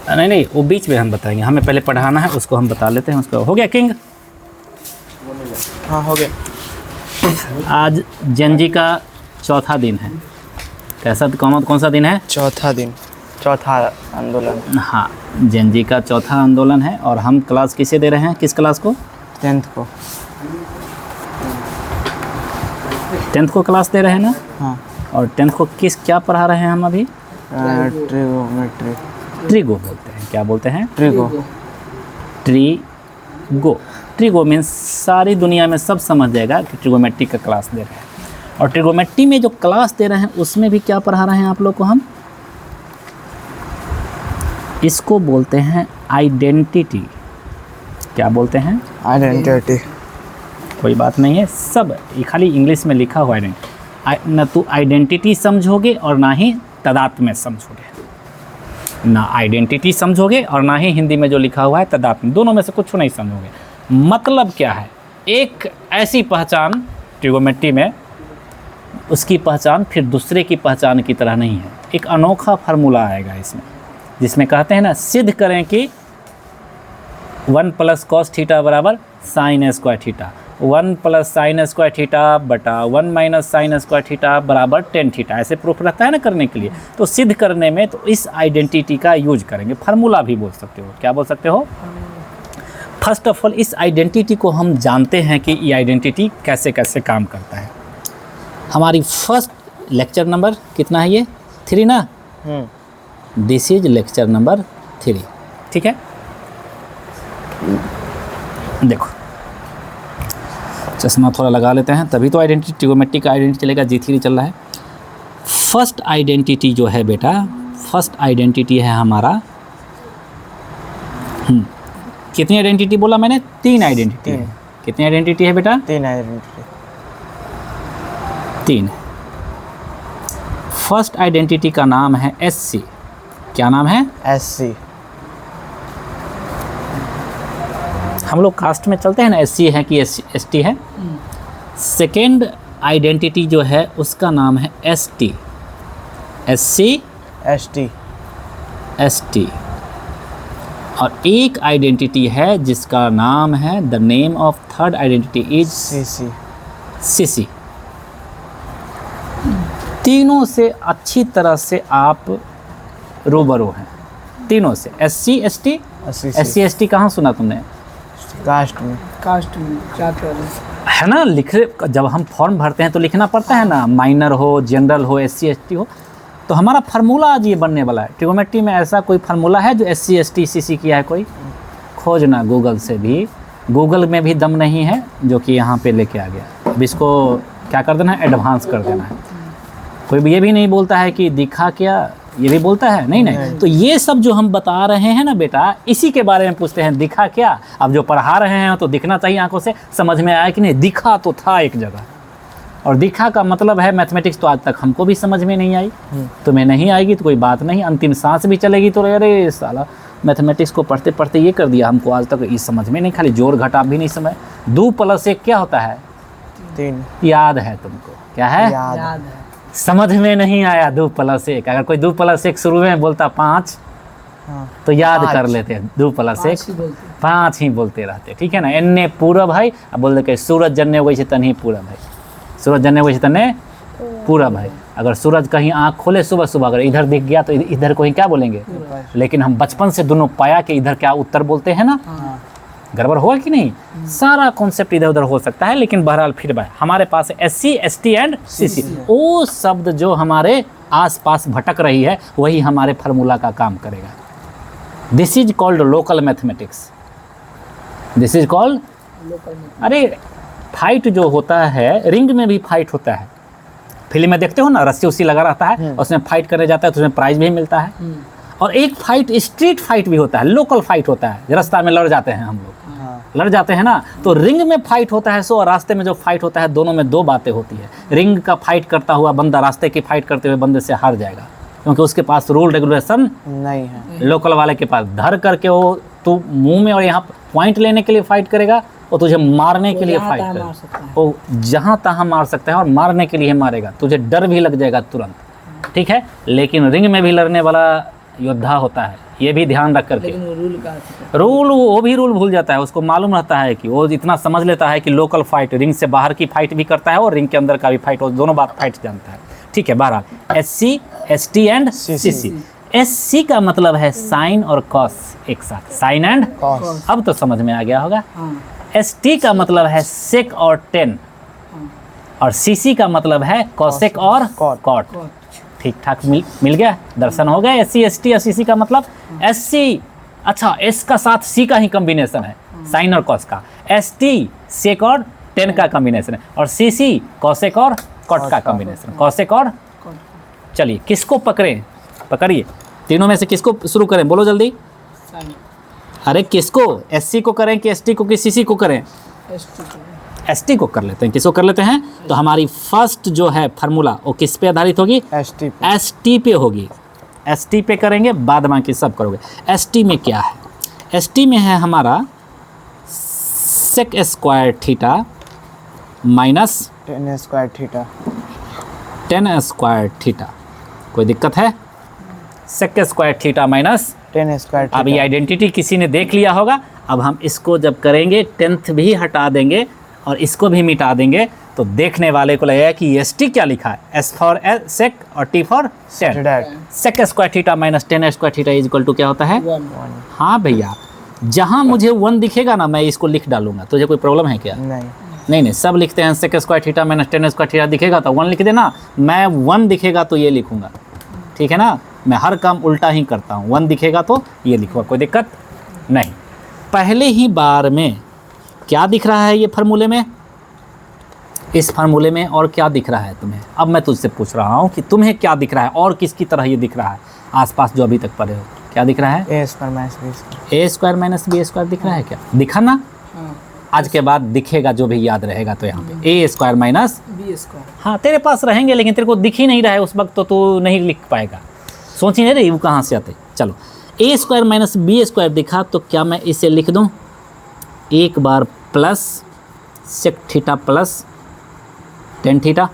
नहीं वो बीच में हम बताएंगे, हमें पहले पढ़ाना है, उसको हम बता लेते हैं। उसको हो गया किंग? हाँ हो गया। आज जंजी का चौथा दिन है। कैसा कौन सा दिन है? चौथा दिन, चौथा आंदोलन। हाँ, जंजी का चौथा आंदोलन है। और हम क्लास किसे दे रहे हैं? किस क्लास को? 10th को। 10th को क्लास दे रहे हैं ना? हाँ। और 10th को क्या पढ़ा रहे हैं हम अभी? ट्रिगोमेट्री। ट्रिगो बोलते हैं। क्या बोलते हैं? ट्रिगो। ट्रिगो। ट्रिगो मीन्स सारी दुनिया में सब समझ जाएगा कि ट्रिगोमेट्री का क्लास दे रहे हैं। और ट्रिगोमेट्री में जो क्लास दे रहे हैं उसमें भी क्या पढ़ा रहे हैं आप लोग को? हम इसको बोलते हैं आइडेंटिटी। क्या बोलते हैं? आइडेंटिटी। कोई बात नहीं है, सब ये खाली इंग्लिश में लिखा हुआ है। न तो आइडेंटिटी समझोगे और ना ही तदात्म्य समझोगे। ना आइडेंटिटी समझोगे और ना ही हिंदी में जो लिखा हुआ है तदात्म्य, दोनों में से कुछ नहीं समझोगे। मतलब क्या है? एक ऐसी पहचान ट्रिगोमेट्री में, उसकी पहचान फिर दूसरे की पहचान की तरह नहीं है। एक अनोखा फार्मूला आएगा इसमें, जिसमें कहते हैं ना, सिद्ध करें कि 1 + cos थीटा बराबर sin square theta, 1 + sin square theta बटा 1 - sin स्क्वायर थीटा बराबर tan थीटा। ऐसे प्रूफ रहता है ना करने के लिए। तो सिद्ध करने में तो इस आइडेंटिटी का यूज करेंगे। फार्मूला भी बोल सकते हो। क्या बोल सकते हो? फर्स्ट ऑफ ऑल इस आइडेंटिटी को हम जानते हैं कि ये आइडेंटिटी कैसे कैसे काम करता है। हमारी फर्स्ट लेक्चर नंबर कितना है? ये 3 ना? This is lecture number 3। ठीक है, देखो चश्मा थोड़ा लगा लेते हैं, तभी तो आइडेंटिटी, ट्रिगोमेट्री का आइडेंटिटी चलेगा। G3 चल रहा है। फर्स्ट आइडेंटिटी जो है बेटा, फर्स्ट आइडेंटिटी है हमारा, कितनी आइडेंटिटी बोला मैंने? 3 आइडेंटिटी है। कितनी आइडेंटिटी है बेटा? 3 आइडेंटिटी। 3। फर्स्ट आइडेंटिटी का नाम है SC। क्या नाम है? SC। हम लोग कास्ट में चलते हैं ना, SC है कि ST है। सेकेंड आइडेंटिटी जो है उसका नाम है ST। SC ST। ST। और एक आइडेंटिटी है जिसका नाम है, the name of third identity is CC। CC। तीनों से अच्छी तरह से आप रूबरू हैं, तीनों से। SC ST। SC ST कहाँ सुना तुमने? कास्ट में। है ना, जब हम फॉर्म भरते हैं तो लिखना पड़ता है ना, माइनर हो, जनरल हो, SC ST हो। तो हमारा फार्मूला आज ये बनने वाला है। ट्रिगोमेट्री में ऐसा कोई फार्मूला है जो SC ST CC किया है? कोई खोजना गूगल से भी। गूगल में भी दम नहीं है जो कि यहाँ पे लेके आ गया। अब इसको क्या कर देना है? एडवांस कर देना है। कोई भी ये भी नहीं बोलता है कि दिखा क्या, ये भी बोलता है नहीं। तो ये सब जो हम बता रहे हैं ना बेटा, इसी के बारे में पूछते हैं, दिखा क्या। अब जो पढ़ा रहे हैं तो दिखना चाहिए आंखों से, समझ में आया कि नहीं? दिखा तो था एक जगह, और दिखा का मतलब है मैथमेटिक्स। तो आज तक हमको भी समझ में नहीं आई, तुम्हें नहीं आएगी तो कोई बात नहीं, अंतिम सांस भी चलेगी तो अरे साला मैथमेटिक्स को पढ़ते पढ़ते ये कर दिया, हमको आज तक ये समझ में नहीं, खाली जोड़ घटाव भी नहीं समझ। 2 + 1 क्या होता है? 3। याद है तुमको? क्या है? याद है। समझ में नहीं आया 2 + 1। अगर कोई 2 + 1 शुरू में बोलता 5, तो याद 5 कर लेते हैं। 2 + 1 5 ही बोलते रहते। ठीक है ना? एन्ने पूरब भाई, अब बोल दे सूरज जन्ने वही से तन्ही पूरब भाई, सूरज जन्ने वही से तन्ने पूरब भाई। अगर सूरज कहीं आँख खोले सुबह सुबह, अगर इधर दिख गया तो इधर को ही क्या बोलेंगे? लेकिन हम बचपन से दोनों पाया कि इधर क्या उत्तर बोलते हैं ना। गड़बड़ होगा कि नहीं? सारा कॉन्सेप्ट इधर उधर हो सकता है, लेकिन बहरहाल फिर भाई हमारे पास SC ST एंड CC। वो शब्द जो हमारे आसपास भटक रही है वही हमारे फार्मूला का काम करेगा। This is called local mathematics. This is called, अरे फाइट जो होता है, रिंग में भी फाइट होता है। फिल्म में देखते हो ना, रस्सी उसी लगा रहता है, उसमें फाइट करने जाता है तो उसमें प्राइज भी मिलता है। और एक फाइट स्ट्रीट फाइट भी होता है, लोकल फाइट होता है, रास्ता में लड़ जाते हैं हम लोग, लड़ जाते हैं ना। तो रिंग में फाइट होता है सो, और रास्ते में जो फाइट होता है, दोनों में 2 बातें होती है। रिंग का फाइट करता हुआ बंदा रास्ते की फाइट करते हुए बंदे से हार जाएगा, क्योंकि उसके पास रूल रेगुलेशन नहीं है। लोकल वाले के पास धर करके वो तू मुंह में और यहाँ पॉइंट लेने के लिए फाइट करेगा, और तुझे मारने के लिए फाइट करेगा। वो जहाँ तहाँ मार सकता है और मारने के लिए मारेगा, तुझे डर भी लग जाएगा तुरंत। ठीक है, लेकिन रिंग में भी लड़ने वाला योद्धा होता है, ये भी ध्यान रख करके। लेकिन वो रूल का रूल, वो भी रूल भूल जाता है, उसको मालूम रहता है कि वो इतना समझ लेता है कि लोकल फाइट, रिंग से बाहर की फाइट भी करता है और रिंग के अंदर का भी फाइट, वो दोनों बात फाइट जानता है। ठीक है, 12 SC, ST and CC। SC का मतलब है साइन और कॉस एक साथ, साइन एंड कॉस। अब तो समझ में आ गया होगा। हाँ ST का मतलब है सेक और टेन, और CC का मतलब है कॉसेक और कॉट। कॉट। ठीक ठाक मिल गया, दर्शन हो गया। SC, ST और CC का मतलब SC, अच्छा S का साथ C का ही कॉम्बिनेशन है, साइन और कॉस का। ST सेक और टेन का कॉम्बिनेशन है, और CC कॉसेक और कॉट का कॉम्बिनेशन, कॉसेक और। चलिए किसको पकड़ें, पकड़िए तीनों में से किसको शुरू करें, बोलो जल्दी। साइन अरे किसको, SC को करें कि ST को कि CC को करें? ST को कर लेते हैं। किसको कर लेते हैं? तो हमारी फर्स्ट जो है फार्मूला वो किस पे आधारित होगी? ST ST पे होगी। ST पे करेंगे, बाद बाकी सब करोगे। ST में क्या है? ST में है हमारा sec square theta minus 10 square theta. 10 square theta. कोई दिक्कत है? Sec square theta minus 10 square अब ये आइडेंटिटी किसी ने देख लिया होगा। अब हम इसको जब करेंगे 10th भी हटा देंगे और इसको भी मिटा देंगे, तो देखने वाले को लगेगा कि ST क्या लिखा है, S फॉर सेक और T for ten. Sec square theta minus 10 square theta is equal to क्या होता है? 1 हाँ भैया, जहाँ मुझे 1 दिखेगा ना मैं इसको लिख डालूंगा। तुझे कोई प्रॉब्लम है क्या? नहीं। सब लिखते हैं sec square theta minus 10 square theta दिखेगा तो 1 लिख देना। मैं 1 दिखेगा तो ये लिखूंगा, ठीक है ना। मैं हर काम उल्टा ही करता हूँ, 1 दिखेगा तो ये लिखूंगा, कोई दिक्कत नहीं। पहले ही बार में क्या दिख रहा है ये फार्मूले में, इस फार्मूले में, और क्या दिख रहा है तुम्हें? अब मैं तुझसे पूछ रहा हूँ कि तुम्हें क्या दिख रहा है और किसकी तरह ये दिख रहा है आसपास जो अभी तक पढ़े हो? क्या दिख रहा है? A square minus B square. A square minus B square दिख रहा है क्या? दिखा ना? हाँ आज के बाद दिखेगा, जो भी याद रहेगा तो यहाँ पे A square minus, B square. हाँ तेरे पास रहेंगे लेकिन तेरे को दिख ही नहीं रहा है उस वक्त, तो तू नहीं लिख पाएगा। सोच ही नहीं रही वो कहाँ से आते। चलो A square minus B square दिखा तो क्या मैं इसे लिख दूँ? एक बार plus sec theta plus ten theta,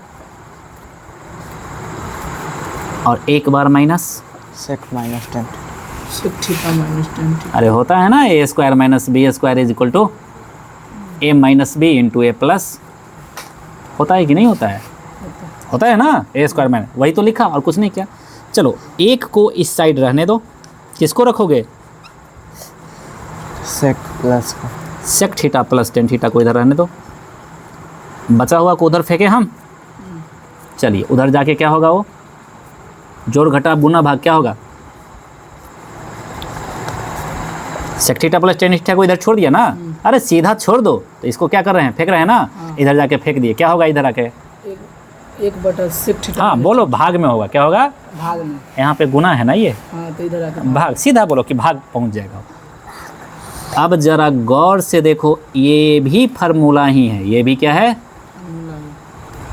और एक बार minus sec minus 10। Sec theta minus 10 theta. अरे होता है ना A square minus B square is equal to A minus B into A plus, होता है कि नहीं होता है? होता है ना, A स्क्वायर माइनस, वही तो लिखा और कुछ नहीं किया। चलो एक को इस साइड रहने दो, किसको रखोगे? सेक प्लस का sec theta plus ten theta को इधर रहने दो, बचा हुआ को उधर फेंके हम। चलिए उधर जाके क्या होगा? वो जोड़ घटा गुना भाग क्या होगा? Sec theta plus ten theta को इधर छोड़ दिया ना। अरे सीधा छोड़ दो, तो इसको क्या कर रहे हैं? फेंक रहे हैं ना। इधर जाके फेंक दिए, क्या होगा इधर आके? 1 सेक थीटा। हाँ बोलो, भाग में होगा। क्या होगा? भाग में। यहाँ पे गुना है ना ये, हाँ तो इधर आके भाग, सीधा बोलो कि भाग पहुँच जाएगा। अब जरा गौर से देखो, ये भी फार्मूला ही है। ये भी क्या है?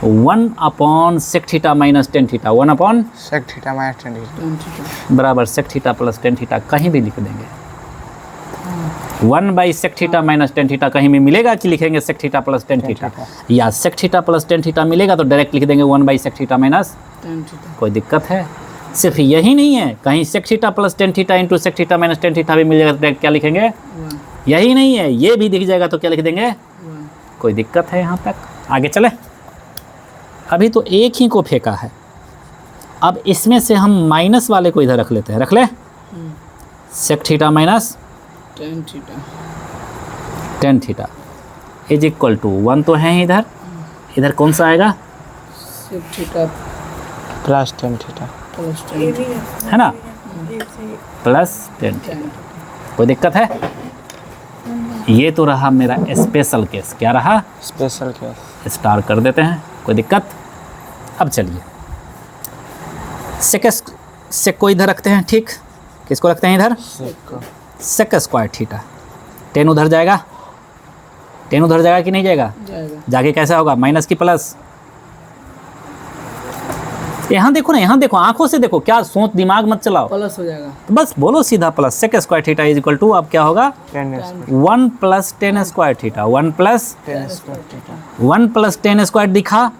1 upon sec theta minus ten theta, 1 upon sec theta minus 10 theta 10 theta. बराबर sec theta plus ten theta, कहीं भी लिख देंगे। 1 by sec theta minus ten theta कहीं भी मिलेगा कि लिखेंगे sec theta plus ten theta, या sec theta plus ten theta मिलेगा तो डायरेक्ट लिख देंगे 1 by sec theta minus 10 theta. कोई दिक्कत है? सिर्फ यही नहीं है, कहीं sec theta plus ten theta into sec theta minus ten theta भी मिल जाएगा तो डायरेक्ट क्या लिखेंगे? 1 यही नहीं है, ये भी दिख जाएगा तो क्या लिख देंगे? 1। कोई दिक्कत है यहाँ तक? आगे चले। अभी तो एक ही को फेंका है, अब इसमें से हम माइनस वाले को इधर रख लेते हैं। रख ले, sec theta minus 10 theta. Ten theta is equal to 1 तो है इधर, इधर कौन सा आएगा? Sec theta plus 10 theta. Plus 10 है ना, प्लस 10 थीटा। कोई दिक्कत है? ये तो रहा मेरा स्पेशल केस। क्या रहा? Special case. स्टार कर देते हैं, कोई दिक्कत? अब चलिए सेक को इधर रखते हैं। ठीक, किसको रखते हैं इधर? सेक स्क्वायर थीटा। 10 उधर जाएगा, 10 उधर जाएगा कि नहीं जाएगा? जाएगा। जाके कैसा होगा? माइनस की प्लस। यहाँ देखो ना, यहाँ देखो, आंखों से देखो, क्या सोच, दिमाग मत चलाओ, प्लस हो जाएगा। तो बस बोलो सीधा plus. Sec square theta is equal to, अब क्या होगा? 10 square 1 plus 10 square theta, 1 plus 10 square theta. 1 plus 10 square दिखा,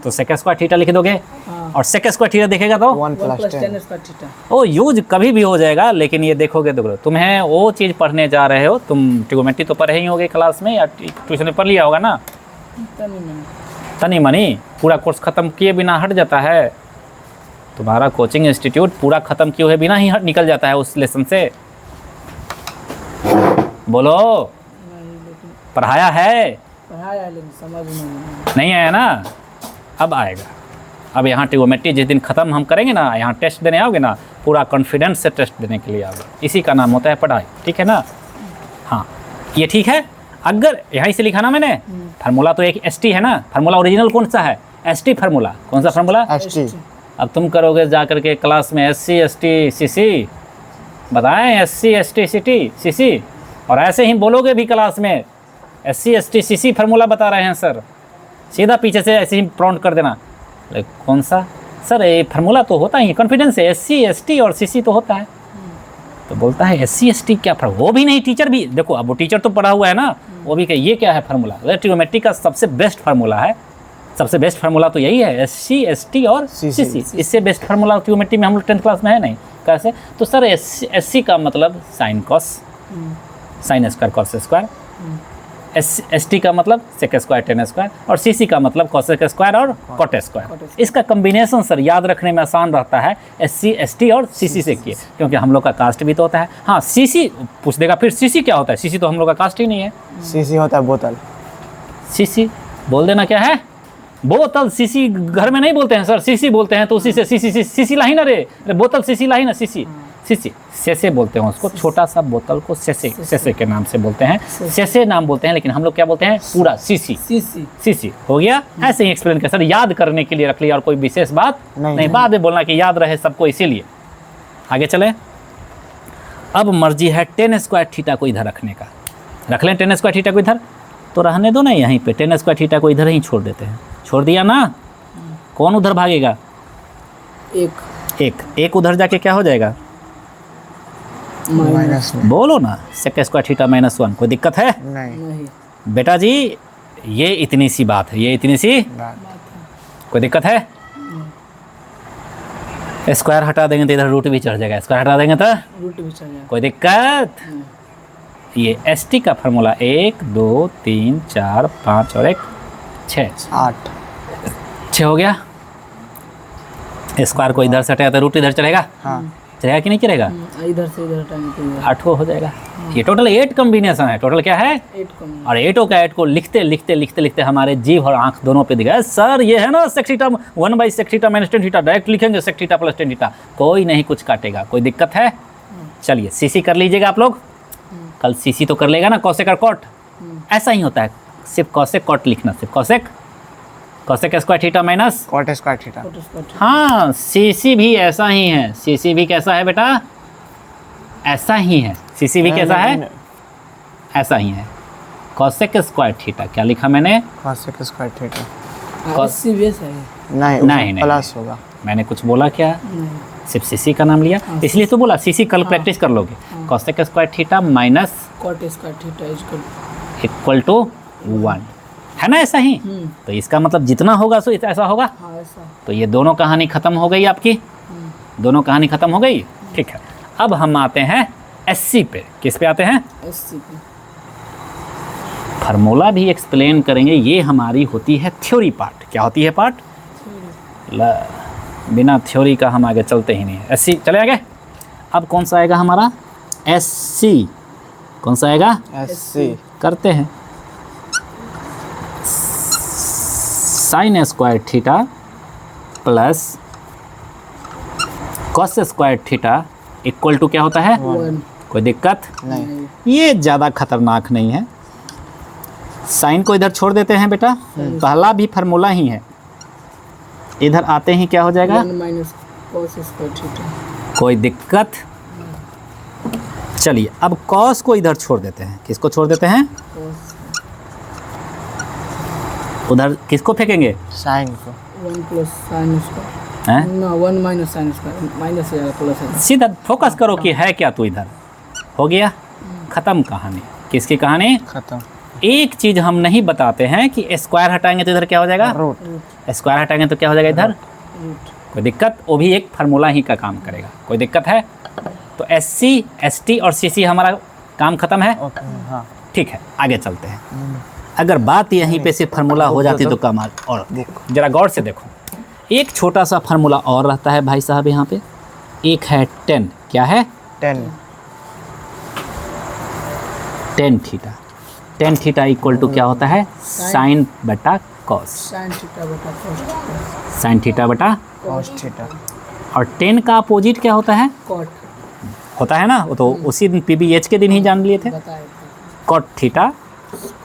तो सेक स्क्वायर थीटा लिख दोगे, हाँ और सेक स्क्वायर थीटा देखेगा तो 1 one plus plus 10 ten square theta. वो यूज कभी भी हो जाएगा, लेकिन ये देखोगे तो तुम्हें वो चीज़ पढ़ने जा रहे हो, तुम ट्रिगोमेट्री तो पढ़े ही होगे क्लास में या ट्यूशन में पढ़ लिया होगा ना, तनी मनी। तनी मनी। पूरा कोर्स ख़त्म किए बिना हट जाता है तुम्हारा कोचिंग इंस्टीट्यूट, पूरा ख़त्म किए हुए बिना ही निकल जाता है उस लेसन से। बोलो, नहीं लेकिन पढ़ाया है? पढ़ाया है लेकिन समझ नहीं नहीं आया ना, अब आएगा। अब यहाँ ट्रिगोमेट्री जिस दिन ख़त्म हम करेंगे ना, यहाँ टेस्ट देने आओगे ना, पूरा कॉन्फिडेंस से टेस्ट देने के लिए आओगे। इसी का नाम होता है पढ़ाई, ठीक है ना। हाँ, ये ठीक है। अगर यहीं से लिखा ना मैंने, फार्मूला तो एक ST है ना, फार्मूला ओरिजिनल कौन सा है? ST formula. कौन सा फार्मूला? ST। अब तुम करोगे जा करके क्लास में SC ST CC, बताएं SC ST CC, और ऐसे ही बोलोगे भी क्लास में SC ST CC फार्मूला बता रहे हैं सर, सीधा पीछे से ऐसे ही प्रॉम्प्ट कर देना। कौन सा सर? ये फार्मूला तो होता ही है, कॉन्फिडेंस है, SC ST और CC तो होता है। तो बोलता है SC ST क्या फार्मूला? वो भी नहीं, टीचर भी देखो, अब वो टीचर तो पढ़ा हुआ है ना, वो भी ये क्या है फार्मूला? ट्रिगोमेट्री का सबसे बेस्ट फार्मूला है, सबसे बेस्ट फार्मूला तो यही है, SC ST और CC। इससे बेस्ट फार्मूला ट्रिगोमेट्री में हम लोग 10th क्लास में है नहीं। कैसे? तो सर SC का मतलब sine cos, sine square cos square, ST का मतलब सेक स्क्वायर टेन स्क्वायर, और CC का मतलब कॉसेक स्क्वायर और कॉट स्क्वायर। इसका कम्बिनेशन सर याद रखने में आसान रहता है, SC ST और CC से किए, क्योंकि हम लोग का कास्ट भी तो होता है। हाँ, CC पूछ देगा फिर CC क्या होता है? CC तो हम लोग का कास्ट ही नहीं है। CC होता है बोतल। CC बोल देना क्या है? बोतल। CC घर में नहीं बोलते हैं सर, CC बोलते हैं, तो उसी से CC लाही ना रे, बोतल CC लाही ना, CC सेसे बोलते हैं उसको, छोटा सा बोतल को सेसे के नाम से बोलते हैं, सेसे नाम बोलते हैं, लेकिन हम लोग क्या बोलते हैं? पूरा CC हो गया। ऐसे ही एक्सप्लेन कर सर, याद करने के लिए रख लिया, और कोई विशेष बात नहीं, बाद में बोलना कि याद रहे सबको, इसीलिए। आगे चले। अब मर्जी है टेन स्क्वायर थीटा को इधर रखने का, रख लें टेन स्क्वायर थीटा को इधर, तो रहने दो ना यहीं पे, टेन स्क्वायर थीटा को इधर ही छोड़ देते हैं। छोड़ दिया ना, कौन उधर भागेगा? एक उधर जाके क्या हो जाएगा? माइनस में। बोलो ना, सेक स्क्वायर थीटा -1। कोई दिक्कत है? नहीं। बेटा जी, ये इतनी सी बात है, ये इतनी सी, कोई दिक्कत है? स्क्वायर हटा देंगे तो इधर रूट भी चढ़ जाएगा, स्क्वायर हटा देंगे तो रूट भी चल जाएगा। कोई दिक्कत? ये ST का फार्मूला 1 2 3 4 5 और 1 6 6 हो गया। स्क्वायर को इधर से हटाया तो रूट इधर चलेगा, हाँ। चलेगा कि नहीं चलेगा? इधर से इधर हटाएंगे तो इधर 8 हो जाएगा। ये टोटल 8 कॉम्बिनेशन है, टोटल क्या है? 8 कम। और 8 को लिखते हमारे जीभ और आंख दोनों पे दिखा सर ये है ना sec theta 1/sec theta -10 theta, direct लिखेंगे सेक थीटा + 10 थीटा, कोई नहीं कुछ काटेगा, कोई दिक्कत है? चलिए CC कर लीजिएगा आप लोग, कल CC तो कर लेगा ना, कॉसेक और कॉट। ऐसा ही होता है, सिर्फ कॉसेक कॉट लिखना, सिर्फ cosec square theta minus cot square theta. हाँ, CC भी ऐसा ही है। CC भी कैसा है बेटा? ऐसा ही है। CC भी कैसा है? ऐसा ही है। कॉसेक स्क्वायर थीटा क्या लिखा मैंने? Cosec square theta. CC भी ऐसा है? नहीं प्लस होगा। मैंने कुछ बोला क्या? सिर्फ CC का नाम लिया, इसलिए तो बोला CC कल प्रैक्टिस कर लोगे। Cosec square theta minus cot square theta equal to 1 है ना, ऐसा ही। तो इसका मतलब जितना होगा सो ऐसा होगा। हाँ ऐसा। तो ये दोनों कहानी खत्म हो गई आपकी, दोनों कहानी खत्म हो गई। ठीक है, अब हम आते हैं SC पे। किस पे आते हैं? SC पे। फार्मूला भी एक्सप्लेन करेंगे, ये हमारी होती है थ्योरी पार्ट। क्या होती है पार्ट? बिना थ्योरी का हम आगे चलते ही नहीं। SC चले आगे। अब कौन सा आएगा हमारा? SC। कौन सा आएगा? SC करते हैं। Sine square theta plus cos square theta equal to क्या होता है? 1। कोई दिक्कत? नहीं। ये ज़्यादा खतरनाक नहीं है। साइन को इधर छोड़ देते हैं बेटा, पहला भी फार्मूला ही है। इधर आते ही क्या हो जाएगा? 1 - cos स्क्वायर थीटा। कोई दिक्कत? चलिए, अब कॉस को इधर छोड़ देते हैं। किसको छोड़ देते हैं? cos उधर किसको फेंकेंगे? साइन को। 1 + sin स्क्वायर। हैं? ना 1 - sin स्क्वायर, माइनस हो जाएगा प्लस हो जाएगा। सीधा फोकस करो कि है क्या तू इधर। हो गया, खत्म कहानी। किसकी कहानी? खत्म। एक चीज हम नहीं बताते हैं कि स्क्वायर हटाएंगे तो इधर क्या हो जाएगा? रूट। स्क्वायर हटाएंगे तो क्या हो जाएगा इधर, रूट कोई दिक्कत, वो भी एक फार्मूला ही का काम करेगा, कोई दिक्कत है। तो SC ST और CC हमारा काम खत्म है, ओके हाँ। ठीक है आगे चलते हैं। अगर बात यहीं पे से फार्मूला हो जाती तो कमाल। और जरा गौर से देखो, एक छोटा सा फार्मूला और रहता है भाई साहब यहाँ पे, एक है 10, क्या है 10 tan theta. tan theta equal to क्या होता है, साइन बटा कॉस, साइन थीटा बटा कॉस थीटा, साइन थीटा बटा, cos थीटा। और 10 का अपोजिट क्या होता है, कॉट होता है ना, वो तो उसी दिन PBH के दिन ही जान लिए थे, बताए कॉट थीटा।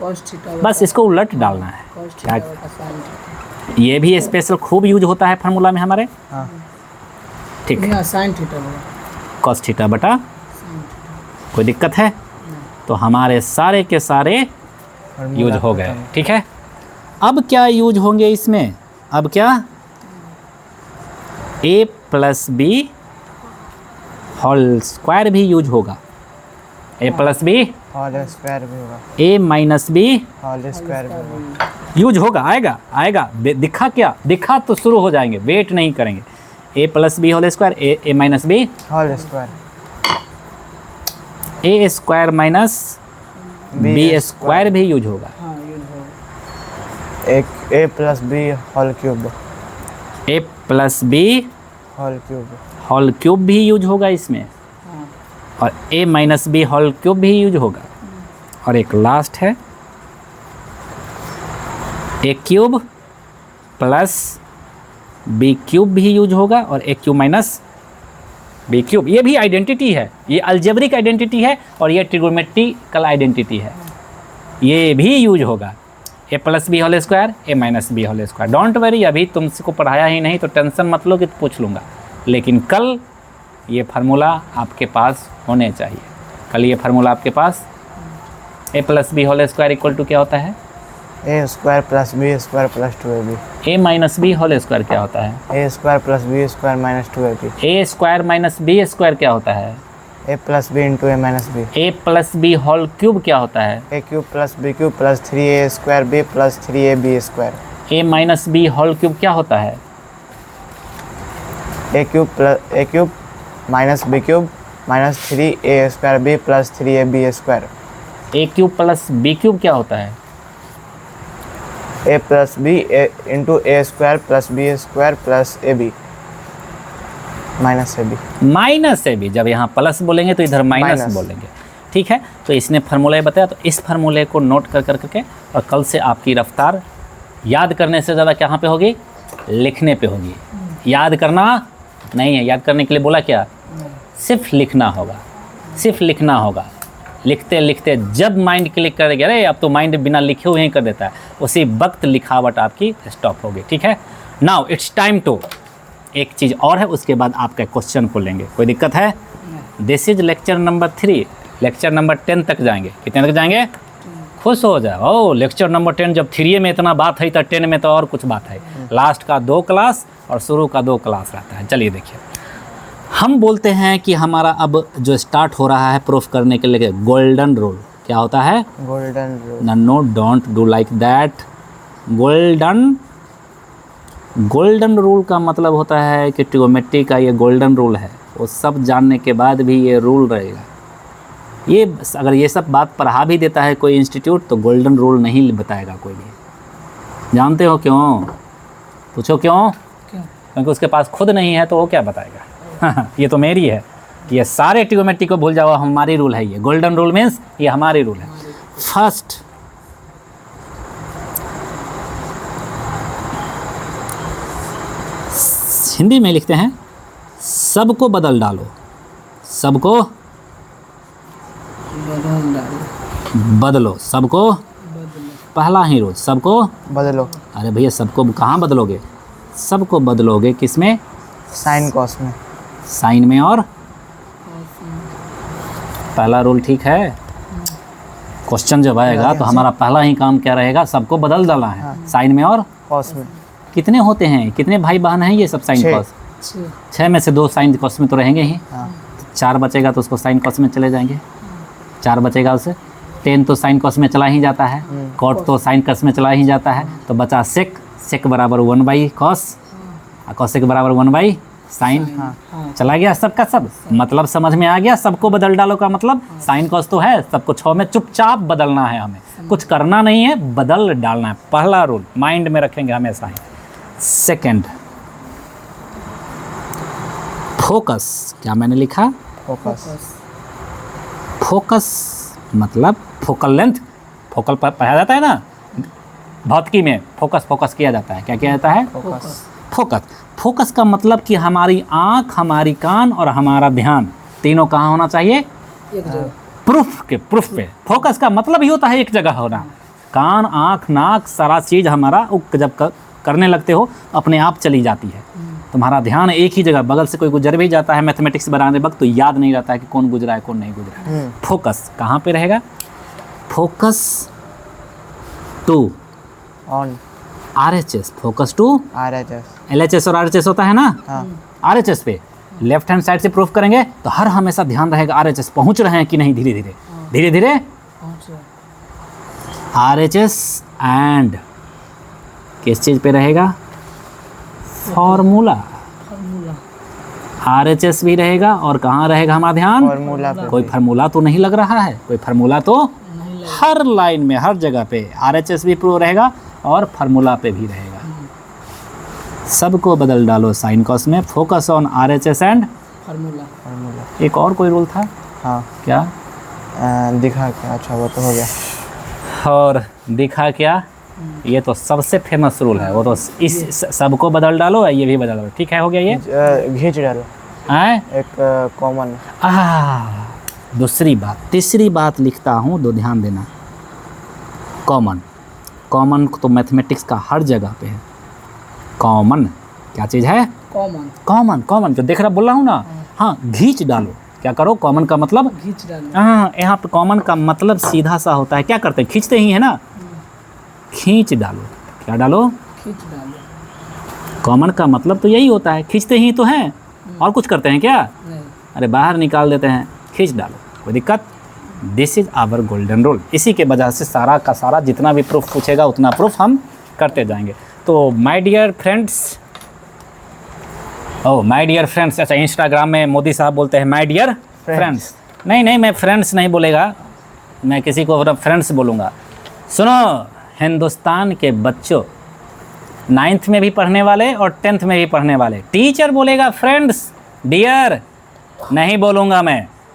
कॉस थीटा बस इसको उलट डालना है, कॉस क्या थीटा बटा साइन थीटा, ये भी स्पेशल खूब यूज होता है फार्मूला में हमारे, हाँ ठीक है। यहाँ साइन थीटा बटा कॉस थीटा बटा, साइन थीटा, कोई दिक्कत है, तो हमारे सारे के सारे यूज हो गए, ठीक है। अब क्या यूज होंगे इसमें, अब क्या, a plus b whole square भी यूज होगा, a plus b, whole square भी होगा, a minus b whole square भी होगा। यूज होगा, आएगा आएगा, दिखा क्या, दिखा तो शुरू हो जाएंगे, वेट नहीं करेंगे। a plus b whole square, a minus b, whole square, a square minus b square भी यूज होगा, हाँ यूज होगा, एक a plus b whole cube, a plus b whole cube, whole cube भी यूज होगा इसमें, हाँ और a minus b whole cube भी यूज होगा, और एक लास्ट है a cube plus b cube भी यूज होगा, और a cube minus b cube, ये भी आइडेंटिटी है, ये अलजेब्रिक आइडेंटिटी है और ये ट्रिगोनोमेट्रिकल आइडेंटिटी है, ये भी यूज होगा। a plus b whole square, a minus b whole square, don't worry, अभी तुमको पढ़ाया ही नहीं तो टेंशन मत लो कि पूछ लूँगा, लेकिन कल ये फार्मूला आपके पास होने चाहिए, कल ये फार्मूला आपके पास, a plus b whole square equal to क्या होता है, a square plus b square plus 2ab, a minus b whole square क्या होता है, a square plus b square minus 2ab, a square minus b square क्या होता है, a plus B into a minus b, a plus b whole cube क्या होता है, a cube plus b cube plus 3a square b plus 3ab square, a minus b whole cube क्या होता है, a cube minus b cube minus 3a square b plus 3ab square, a cube plus b cube क्या होता है, a plus B into a square plus b square plus ab minus ab, minus a b, जब यहाँ plus बोलेंगे तो इधर minus minus. बोलेंगे, ठीक है। तो इसने फार्मूला बताया, तो इस फार्मूले को नोट कर करके, और कल से आपकी रफ्तार याद करने से ज़्यादा कहाँ पे होगी, लिखने पे होगी। याद करना नहीं है, याद करने के लिए बोला क्या, सिर्फ लिखना होगा, सिर्फ लिखना होगा। लिखते लिखते जब माइंड क्लिक करेगा, अरे अब तो माइंड बिना लिखे हुए ही कर देता है, उसी वक्त लिखावट आपकी स्टॉप होगी, ठीक है। नाउ इट्स टाइम टू, एक चीज़ और है, उसके बाद आपके क्वेश्चन को लेंगे, कोई दिक्कत है। This is lecture number 3, lecture number 10 तक जाएंगे, कितने तक जाएंगे, खुश हो जाए, ओ लेक्चर नंबर 10, जब 3 में इतना बात है तो 10 में तो और कुछ बात है। लास्ट का 2 क्लास और शुरू का 2 क्लास रहता है। चलिए देखिए, हम बोलते हैं कि हमारा अब जो स्टार्ट हो रहा है प्रूफ करने के लिए गोल्डन रूल, क्या होता है, golden rule, no don't do like that. Golden rule का मतलब होता है कि ट्रिगोनोमेट्री का ये गोल्डन रूल है, वो सब जानने के बाद भी ये रूल रहेगा। ये अगर ये सब बात पढ़ा भी देता है कोई इंस्टीट्यूट तो गोल्डन रूल नहीं बताएगा कोई भी। जानते हो क्यों, पूछो क्यों, क्योंकि उसके पास खुद नहीं है तो वो क्या बताएगा। ये तो मेरी है, ये सारे ट्रिगोनोमेट्री को भूल जाओ, हमारी रूल है ये। गोल्डन रूल मीन्स ये हमारी रूल है। फर्स्ट हिंदी में लिखते हैं, सबको बदल डालो, सबको बदल डालो, बदलो, सबको बदलो, पहला ही रोज सबको, बदलो, अरे भैया सबको कहाँ बदलोगे, सबको बदलोगे किसमें, साइन कॉस में, साइन में और पहला रूल, ठीक है। क्वेश्चन जब आएगा तो हमारा पहला ही काम क्या रहेगा, सबको बदल डालना है, साइन में और कॉस में। कितने होते हैं, कितने भाई बहन हैं ये सब साइन 6। कॉस, 6 में से 2 साइन कॉस में तो रहेंगे ही, हाँ 4 बचेगा तो उसको साइन कॉस में चले जाएंगे, 4 बचेगा उसे। 10 तो साइन कॉस में चला ही जाता है, कॉट तो साइन कॉस में चला ही जाता है, तो बचा सेक सेक बराबर 1 कॉस और कॉसेक बराबर 1 साइन। हाँ चला गया सबका सब, मतलब समझ में आ गया। सबको बदल डालो का मतलब साइन कॉस तो है, सबको 6 में चुपचाप बदलना है, हमें कुछ करना नहीं है, बदल डालना है। पहला रूल माइंड में रखेंगे हमेशा ही। Second, focus. क्या मैंने लिखा? फोकस। फोकस मतलब फोकल लेंथ। फोकल पढ़ा जाता है ना भौतिकी में, फोकस किया जाता है। क्या किया जाता है? फोकस। फोकस का मतलब कि हमारी आँख, हमारी कान और हमारा ध्यान तीनों कहाँ होना चाहिए? एक जगह। प्रूफ पे। फोकस का मतलब ही होता है एक जगह होना। कान, आँख, नाक, सारा चीज़ हमारा जब करने लगते हो अपने आप चली जाती है। तुम्हारा ध्यान एक ही जगह, बगल से कोई गुजर भी जाता है मैथमेटिक्स बनाने वक्त तो याद नहीं रहता है कि कौन गुजरा है कौन नहीं गुजरा है। फोकस कहाँ पे रहेगा? Focus to on RHS, focus to RHS। LHS और RHS होता है ना। हाँ। RHS पे लेफ्ट हैंड साइड से प्रूफ करेंगे तो हर हमेशा ध्यान रहेगा RHS पहुंच रहे हैं कि नहीं। धीरे धीरे पहुँच गया। RHS एंड किस चीज़ पे रहेगा? फॉर्मूला। RHS भी रहेगा और कहाँ रहेगा हमारा ध्यान? फॉर्मूला पे। कोई फार्मूला तो नहीं लग रहा है, कोई फार्मूला तो हर लाइन में हर जगह पे RHS भी प्रूव रहेगा और फार्मूला पे भी रहेगा। सबको बदल डालो साइन कॉस में। Focus on RHS and formula. एक और कोई रूल था हाँ। क्या? दिखा क्या? अच्छा वो तो हो गया। और दिखा क्या? ये तो सबसे फेमस रूल है, वो तो इस सबको बदल डालो, ये भी बदल डालो। ठीक है, हो गया ये। घींच डालो। हैं? एक कॉमन। दूसरी बात, तीसरी बात लिखता हूँ, दो ध्यान देना। कॉमन तो मैथमेटिक्स का हर जगह पे है। कॉमन क्या चीज़ है? कॉमन जो देख रहा बोल रहा हूँ ना। हाँ, घींच डालो। क्या करो? कॉमन का मतलब खींच डालो। हाँ, यहाँ पे कॉमन का मतलब सीधा सा होता है। क्या करते हैं? खींचते ही है ना। खींच डालो। क्या डालो? खींच डालो। कॉमन का मतलब तो यही होता है, खींचते ही तो हैं। और कुछ करते हैं क्या? नहीं। अरे बाहर निकाल देते हैं, खींच डालो, कोई दिक्कत? This is our golden rule. इसी के वजह से सारा का सारा जितना भी प्रूफ पूछेगा उतना प्रूफ हम करते जाएंगे। तो my dear friends, my dear friends. अच्छा, इंस्टाग्राम में मोदी साहब बोलते हैं माय डियर फ्रेंड्स। नहीं, मैं फ्रेंड्स नहीं बोलेगा, मैं किसी को फ्रेंड्स बोलूँगा। सुनो, हिंदुस्तान के बच्चों, 9th में भी पढ़ने वाले और 10th में भी पढ़ने वाले, टीचर बोलेगा फ्रेंड्स, डियर नहीं बोलूँगा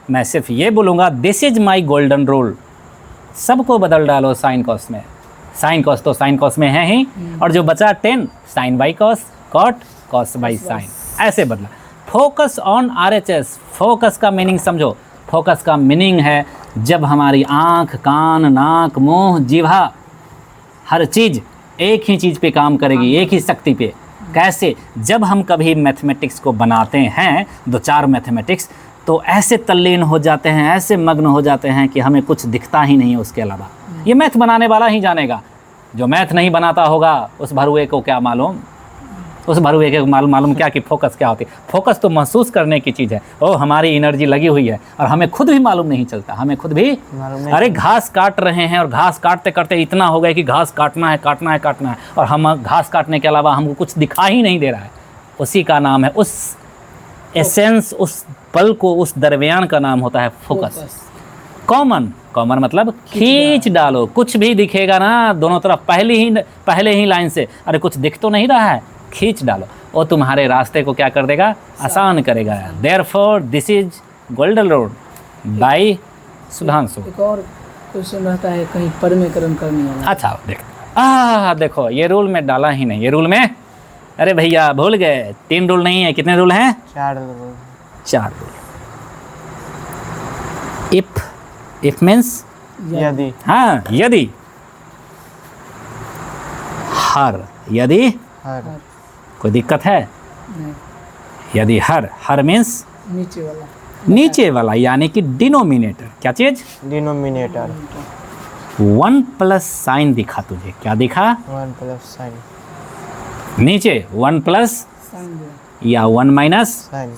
मैं सिर्फ ये बोलूँगा this is my golden rule. सबको बदल डालो साइन कॉस में। साइन कॉस तो साइन कॉस में है ही, और जो बचा 10 sine by cos, cot cos by sine, ऐसे बदला। Focus on RHS। फोकस का मीनिंग समझो। फोकस का मीनिंग है जब हमारी आँख, कान, नाक, मुँह, जीभा, हर चीज़ एक ही चीज़ पे काम करेगी, एक ही शक्ति पे। कैसे? जब हम कभी मैथमेटिक्स को बनाते हैं, 2-4 मैथमेटिक्स, तो ऐसे तल्लीन हो जाते हैं, ऐसे मग्न हो जाते हैं कि हमें कुछ दिखता ही नहीं है उसके अलावा। ये मैथ बनाने वाला ही जानेगा, जो मैथ नहीं बनाता होगा उस भरुए को क्या मालूम। उस भरुए के मालूम क्या कि फोकस क्या होती है। फोकस तो महसूस करने की चीज़ है। हमारी एनर्जी लगी हुई है और हमें खुद भी मालूम नहीं चलता, हमें खुद भी अरे घास काट रहे हैं और घास काटते काटते इतना हो गया कि घास काटना है और हम घास काटने के अलावा हमको कुछ दिखा ही नहीं दे रहा है। उसी का नाम है, उस एसेंस, उस पल को, उस दरमियान का नाम होता है फोकस। कॉमन मतलब खींच डालो। कुछ भी दिखेगा ना दोनों तरफ पहले ही लाइन से, अरे कुछ दिख तो नहीं रहा है, खींच डालो। वो तुम्हारे रास्ते को क्या कर देगा? आसान करेगा। Therefore this is golden road by Sudhanshu. एक और क्वेश्चन रहता है कहीं परमीकरण करने वाला। अच्छा देखो ये रूल में डाला ही नहीं। ये रूल में, अरे भैया भूल गए, 3 रूल नहीं है, कितने रूल हैं? 4 रूल। 4 रूल। इफ मीन्स यदि। हाँ, यदि। हर, यदि हर। कोई दिक्कत है? नहीं। यदि हर मीन्स नीचे वाला यानी कि डिनोमिनेटर। क्या चीज? डिनोमिनेटर। 1 प्लस साइन दिखा तुझे, क्या दिखा? 1 प्लस साइन। नीचे 1 प्लस साइन या 1 माइनस। साइन।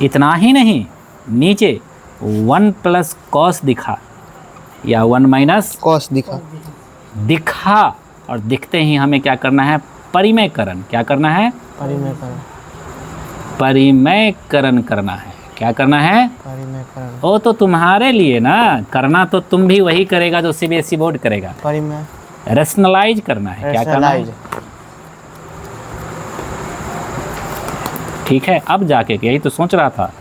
इतना ही नहीं, नीचे 1 प्लस कॉस दिखा या 1 माइनस कॉस दिखा। और दिखते ही हमें क्या करना है, परिमयकरण। क्या करना है, परिमयकरण। परिमयकरण करना है। क्या करना है, परिमयकरण। वो तो तुम्हारे लिए ना, करना तो तुम भी वही करेगा जो सीबीएसई बोर्ड करेगा। परिमय रेशनलाइज करना है। क्या करना है, रैशनलाइज। ठीक है। अब जाके यही तो सोच रहा था,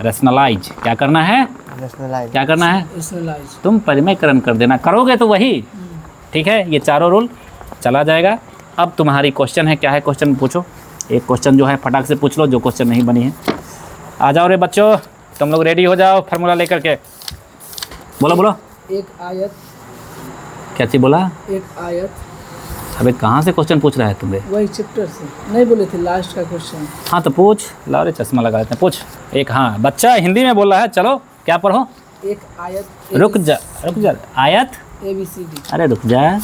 रेशनलाइज। क्या करना है, रैशनलाइज। क्या करना है, रैशनलाइज। तुम परिमयकरण कर देना, करोगे तो वही। ठीक है, ये चारों रूल चला जाएगा। अब तुम्हारी क्वेश्चन है, क्या है क्वेश्चन पूछो। एक क्वेश्चन जो है फटाक से पूछ लो, जो क्वेश्चन नहीं बनी है। आ जाओ रे बच्चों, तुम लोग रेडी हो जाओ फार्मूला लेकर के। बोलो बोलो, एक आयत, क्या चीज़ बोला। एक आयत, अबे कहाँ से क्वेश्चन पूछ रहा है तुम्हें। वही चैप्टर से नहीं बोले थे लास्ट का क्वेश्चन। हाँ तो पूछ, लाओ रे चश्मा लगा लेते हैं, पूछ। एक, हाँ बच्चा हिंदी में बोल रहा है, चलो क्या पढ़ो। एक आयत, रुक जा, आयत। ABCD। अरे रुक जा,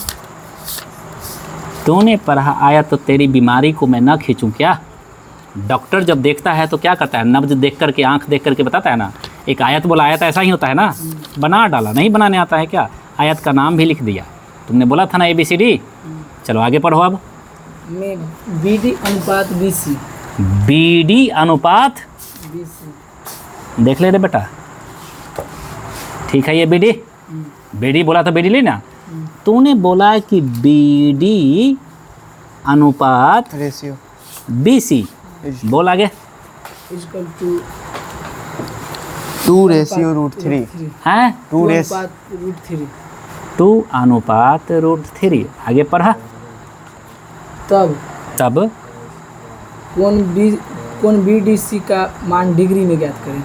तूने पढ़ा आयत तो तेरी बीमारी को मैं ना खींचूं क्या। डॉक्टर जब देखता है तो क्या करता है, नब्ज देख करके, आंख देख करके बताता है ना। एक आयत बोला, आयत ऐसा ही होता है ना, बना डाला, नहीं बनाने आता है क्या। आयत का नाम भी लिख दिया, तुमने बोला था ना ABCD। चलो आगे पढ़ो अब। में BD अनुपात BC। BD अनुपात BC। देख ले रे बेटा, ठीक है। ये BD बोला था, BD लेना। तूने बोला कि BD अनुपात रेशियो। BC, बोल आगे। Equal to 2 ratio √3। हैं, 2 रेस √3। 2 अनुपात √3। आगे पढ़ा। तब कौन BDC का मान डिग्री में ज्ञात करें।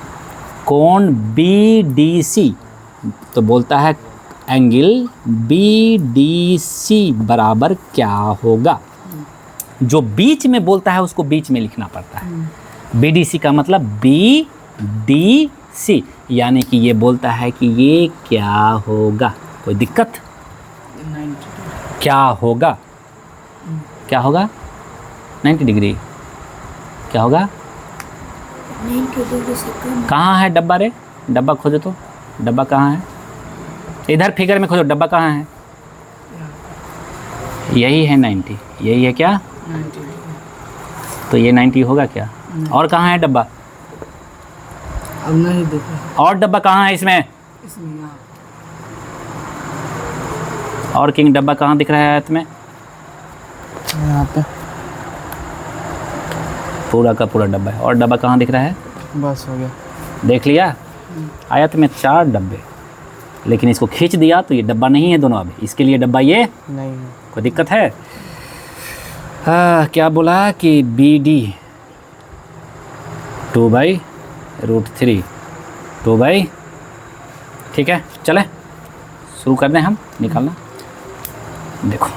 कौन BDC, तो बोलता है एंगल BDC बराबर क्या होगा। जो बीच में बोलता है उसको बीच में लिखना पड़ता है। BDC का मतलब BDC, यानी कि ये बोलता है कि ये क्या होगा। कोई दिक्कत, 90। क्या होगा, क्या होगा 90 डिग्री। क्या होगा, 90 डिग्री से कम। कहाँ है डब्बा रे, डब्बा खोजो तो, डब्बा कहाँ है, इधर फिगर में खोजो, डब्बा कहाँ है। यही है 90, यही है क्या, 90 डिग्री। तो ये 90 होगा क्या। और कहाँ है डब्बा, अब नहीं देखा और डब्बा कहाँ है इसमें, इसमें यहाँ। और किंग डब्बा कहाँ दिख रहा है आयत में, यहाँ पे पूरा का पूरा डब्बा है। और डब्बा कहाँ दिख रहा है, बस हो गया। देख लिया। आयत में 4 डब्बे, लेकिन इसको खींच दिया तो ये डब्बा नहीं है दोनों। अभी इसके लिए डब्बा ये नहीं, कोई दिक्कत है। क्या बोला कि BD 2/√3, 2/, ठीक है। चले शुरू कर दें हम निकालना। देखो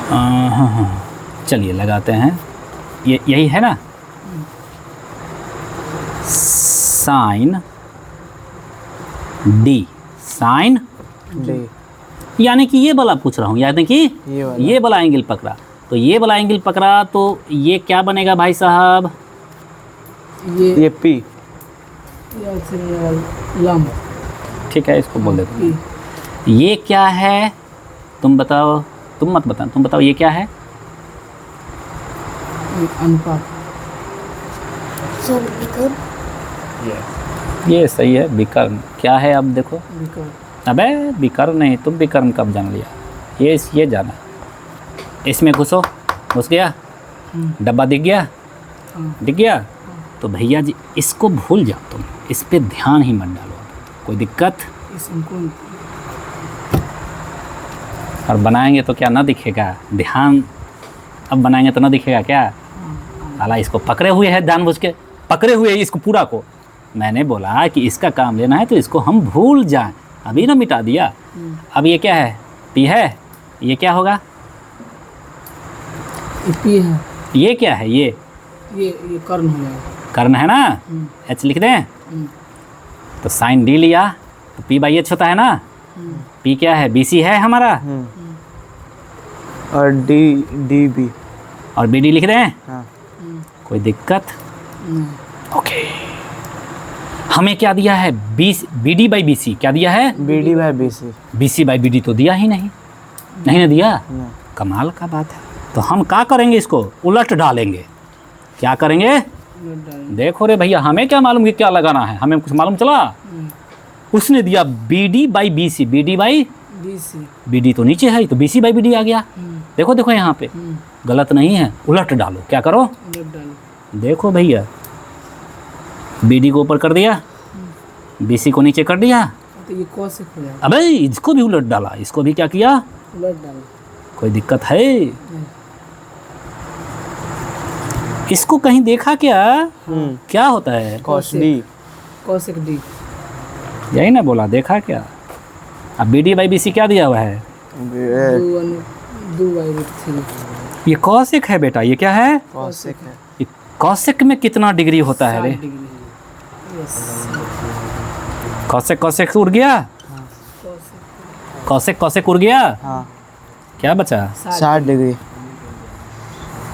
हाँ, चलिए लगाते हैं। ये यही है ना, साइन D, साइन D। यानी कि ये वाला पूछ रहा हूँ, यानी कि ये वाला एंगल पकड़ा, तो ये वाला एंगल पकड़ा तो ये क्या बनेगा भाई साहब, ये P। ये से लंब। ठीक है, इसको बोल देते हैं। ये क्या है, तुम बताओ, तुम मत बताओ, तुम बताओ ये क्या है। अनुपात। ये सही है, विकर्ण। क्या है अब देखो, विकर्ण। अबे विकर्ण नहीं, तुम विकर्ण कब जान लिया, ये जाना। इसमें घुसो, घुस गया, डब्बा दिख गया, दिख गया। तो भैया जी इसको भूल जाओ, तुम इस पे ध्यान ही मत डालो, कोई दिक्कत। और बनाएंगे तो क्या ना दिखेगा, ध्यान अब बनाएंगे तो ना दिखेगा क्या। हाला इसको पकड़े हुए है, जानबूझ के पकड़े हुए है इसको पूरा को। मैंने बोला कि इसका काम लेना है तो इसको हम भूल जाएं, अभी ना मिटा दिया। अब ये क्या है, P है, ये क्या होगा, P है। ये क्या है, ये कर्ण हो जाएगा, कर्ण है ना, H लिख दें। तो साइन D लिया तो P/H होता है ना। P क्या है, BC है हमारा, और DB और BD लिख दें। हाँ। कोई दिक्कत, ओके। हमें क्या दिया है, BD/BC क्या दिया है, BD/BC। BC/BD तो दिया ही नहीं, नहीं ना दिया, नहीं। कमाल का बात है। तो हम क्या करेंगे, इसको उलट डालेंगे। क्या करेंगे, उलट डालेंगे। देखो रे भैया, हमें क्या मालूम कि क्या लगाना है, हमें कुछ मालूम चला। उसने दिया BD by BC, BD by BC। BD तो नीचे है, तो BC बाई BD आ गया। देखो देखो यहाँ पे गलत नहीं है, उलट डालो। क्या करो, उलट डालो। देखो भैया, BD को ऊपर कर दिया, BC को नीचे कर दिया। तो ये कोसेक हो जाएगा। अबे इसको भी उलट डाला, इसको भी क्या किया, उलट डालो। कोई दिक्कत है? इसको कहीं देखा क्या, क्या होता है? cos D। Cosec D। यही ना बोला, देखा क्या? अब BD बाई BC क्या दिया हुआ है? 2/3। ये कॉसेक है बेटा, ये क्या है? cosec है। ये कॉसेक में कितना डिग्री होता है रे? 60 डिग्री। यस। कॉसेक कॉसेक उड़ गया, कॉसेक कॉसेक उड़ गया, हाँ, क्या बचा? 60 डिग्री।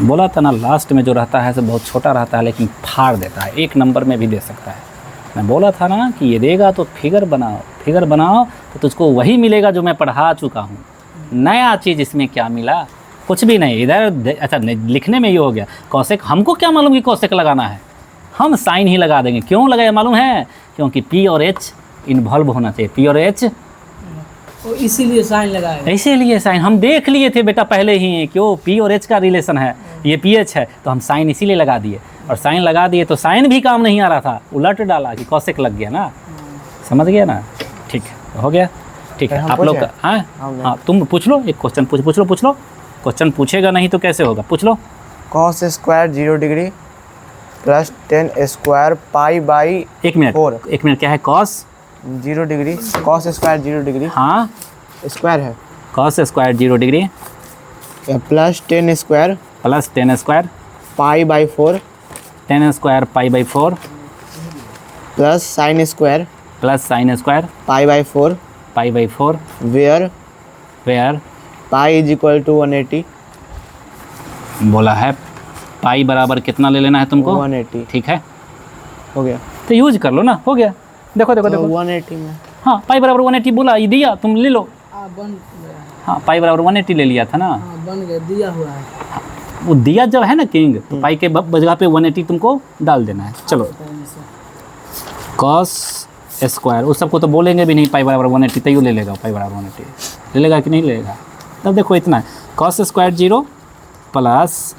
बोला था ना, लास्ट में जो रहता है सब बहुत छोटा रहता है, लेकिन फाड़ देता है, 1 नंबर में भी दे सकता है। मैं बोला था ना कि ये देगा तो फिगर बनाओ, फिगर बनाओ तो तुझको वही मिलेगा जो मैं पढ़ा चुका हूँ। नया चीज़ इसमें क्या मिला? कुछ भी नहीं। इधर अच्छा लिखने में ये हो गया कॉसेक। हमको क्या मालूम कि कॉसेक लगाना है, हम साइन ही लगा देंगे। क्यों लगाया मालूम है? क्योंकि P और H इन्वॉल्व होना चाहिए। P और H, और इसीलिए साइन लगाया। इसीलिए साइन हम देख लिए थे बेटा पहले ही, क्यों P और H का रिलेशन है, ये PH है, तो हम साइन इसीलिए लगा दिए। और साइन लगा दिए तो साइन भी काम नहीं आ रहा था, उलट डाला कि कॉसेक लग गया ना। समझ गया ना? ठीक है, हो गया। ठीक है, हम आप लोग पूछें? हाँ हाँ, तुम पूछ लो एक क्वेश्चन, पूछ लो। क्वेश्चन पूछेगा नहीं तो कैसे होगा, पूछ लो। cos square 0 degree plus 10 square pi by 1 minute, 4। 1 minute, क्या है? Cos 0 degree, cos square 0 degree हाँ, स्क्वायर है, cos square 0 degree plus 10 square plus 10 square pi by 4 10 square pi by 4 plus sine square plus sine square pi by 4 pi by 4 where where pi is equal to 180। बोला है पाई बराबर कितना ले लेना है तुमको? 180 ठीक है, हो गया। तो यूज कर लो ना, हो गया। देखो देखो तो देखो, 180 में हाँ पाई बराबर 180 बोला, ये दिया, तुम ले लो। बन गया। हाँ पाई बराबर 180 ले लिया था ना, हाँ बन गया, दिया हुआ है। वो दिया जब है ना किंग, तो पाई के जगह पे 180 तुमको डाल देना है। चलो, कॉस स्क्वायर, उस सबको तो बोलेंगे भी नहीं, पाई बराबर 180 तैयो ले लेगा, पाई बराबर 180 ले लेगा कि नहीं लेगा? तब देखो इतना है, कॉस स्क्वायर 0 प्लस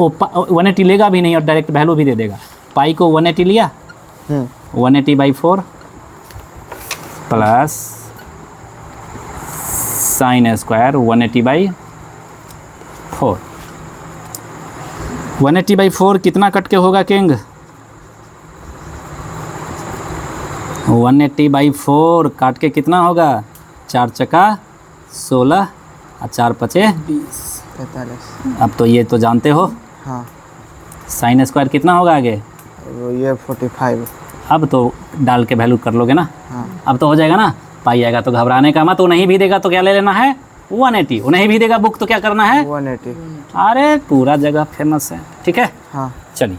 180 लेगा भी नहीं और डायरेक्ट वैल्यू भी दे देगा। पाई को 180 लिया, 180 by 4 plus sine square 180 by 4। 180 by 4 कितना कट के होगा किंग? 180 बाई 4 काट के कितना होगा? 4 चका 16 और 4 पचे 20। 45। अब तो ये तो जानते हो, हाँ, साइन स्क्वायर कितना होगा आगे? वो ये 45। अब तो डाल के वैल्यू कर लोगे ना, हाँ, अब तो हो जाएगा ना। पाई आएगा तो घबराने का मत, वो नहीं भी देगा तो क्या ले लेना है? 180। वो नहीं भी देगा बुक तो क्या करना है? 180। अरे पूरा जगह फेमस है, ठीक है। हाँ, चलिए,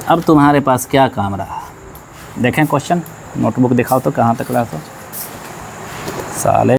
अब तुम्हारे पास क्या काम रहा, देखें क्वेश्चन। नोटबुक दिखाओ तो कहाँ तक रहा, तो साले